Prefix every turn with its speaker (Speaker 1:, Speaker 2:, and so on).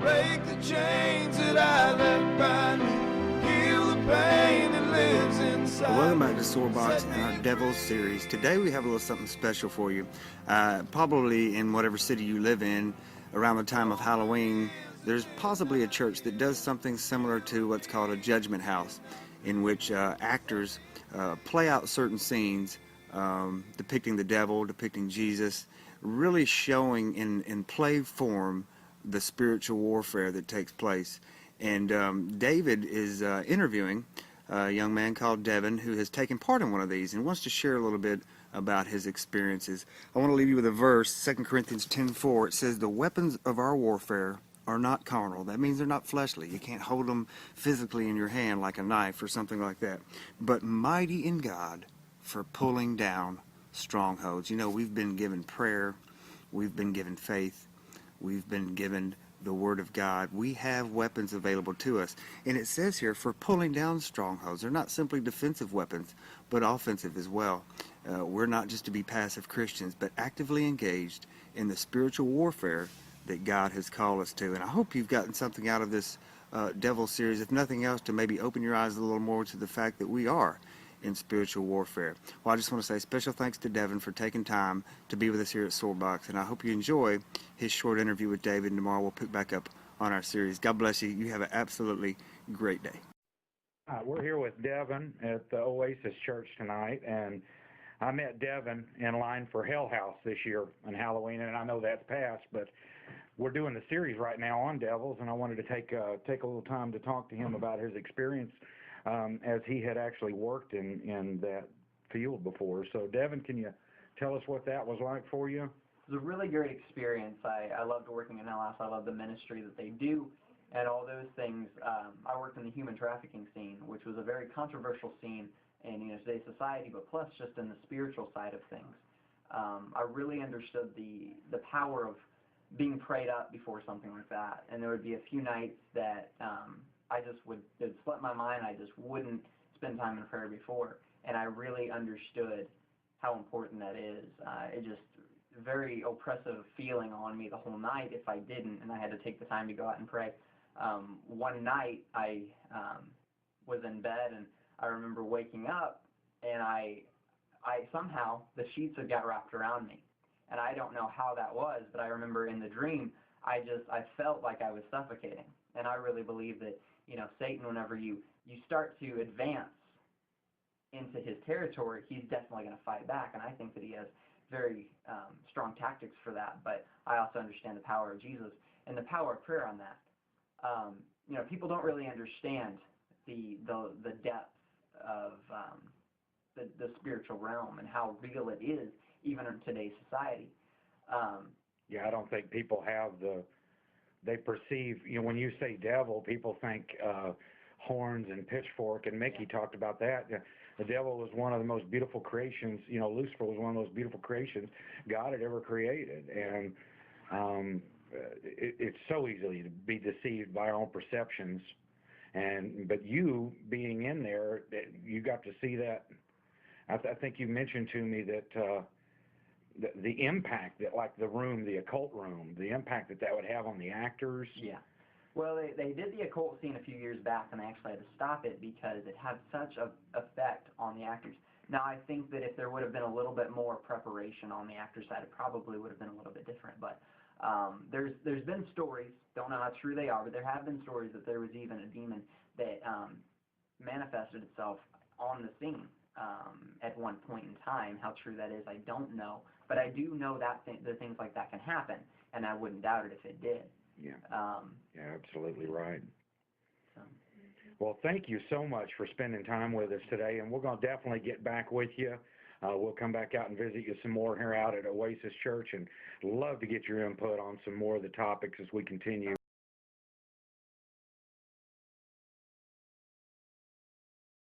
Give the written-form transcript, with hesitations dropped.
Speaker 1: break the chains that I let bind me, heal the pain that lives inside.
Speaker 2: Welcome back to Swordbox and our Devils series. Today we have a little something special for you. Probably in whatever city you live in, around the time of Halloween, there's possibly a church that does something similar to what's called a judgment house, in which actors play out certain scenes depicting the devil, depicting Jesus, really showing in play form the spiritual warfare that takes place. And David is interviewing a young man called Devin who has taken part in one of these and wants to share a little bit about his experiences. I want to leave you with a verse, 2 Corinthians 10:4. It says, "The weapons of our warfare are not carnal." That means they're not fleshly. You can't hold them physically in your hand like a knife or something like that. "But mighty in God for pulling down strongholds." You know, we've been given prayer. We've been given faith. We've been given the Word of God. We have weapons available to us. And it says here, for pulling down strongholds. They're not simply defensive weapons, but offensive as well. We're not just to be passive Christians, but actively engaged in the spiritual warfare that God has called us to. And I hope you've gotten something out of this Devil series, if nothing else, to maybe open your eyes a little more to the fact that we are in spiritual warfare. Well, I just want to say special thanks to Devin for taking time to be with us here at Swordbox, and I hope you enjoy his short interview with David, and tomorrow we'll pick back up on our series. God bless you. You have an absolutely great day.
Speaker 3: We're here with Devin at the Oasis Church tonight, and I met Devin in line for Hell House this year on Halloween, and I know that's past, but we're doing the series right now on devils, and I wanted to take a little time to talk to him about his experience as he had actually worked in that field before. So, Devin, can you tell us what that was like for you?
Speaker 4: It was a really great experience. I loved working in LS. I love the ministry that they do and all those things. I worked in the human trafficking scene, which was a very controversial scene in today's society, but plus just in the spiritual side of things. I really understood the power of being prayed up before something like that. And there would be a few nights that I just it'd slip my mind. I just wouldn't spend time in prayer before. And I really understood how important that is. It just very oppressive feeling on me the whole night if I didn't, and I had to take the time to go out and pray. One night I was in bed, and I remember waking up, and I somehow the sheets had got wrapped around me. And I don't know how that was, but I remember in the dream, I felt like I was suffocating. And I really believe that, Satan, whenever you start to advance into his territory, he's definitely going to fight back. And I think that he has very strong tactics for that. But I also understand the power of Jesus and the power of prayer on that. People don't really understand the depth of the spiritual realm and how real it is, even in today's society.
Speaker 3: Yeah, I don't think people have they perceive, when you say devil, people think horns and pitchfork, and Mickey talked about that. The devil was one of the most beautiful creations, Lucifer was one of the most beautiful creations God had ever created. And it's so easy to be deceived by our own perceptions. But you being in there, you got to see that. I think you mentioned to me that the impact that, like the occult room, the impact that would have on the actors.
Speaker 4: Yeah. Well, they did the occult scene a few years back, and they actually had to stop it because it had such an effect on the actors. Now, I think that if there would have been a little bit more preparation on the actor side, it probably would have been a little bit different. But there's been stories, don't know how true they are, but there have been stories that there was even a demon that manifested itself on the scene at one point in time. How true that is, I don't know. But I do know that the things like that can happen, and I wouldn't doubt it if it did.
Speaker 3: Yeah. Yeah, absolutely right.
Speaker 4: So.
Speaker 3: Well, thank you so much for spending time with us today, and we're going to definitely get back with you. We'll come back out and visit you some more here out at Oasis Church, and love to get your input on some more of the topics as we continue.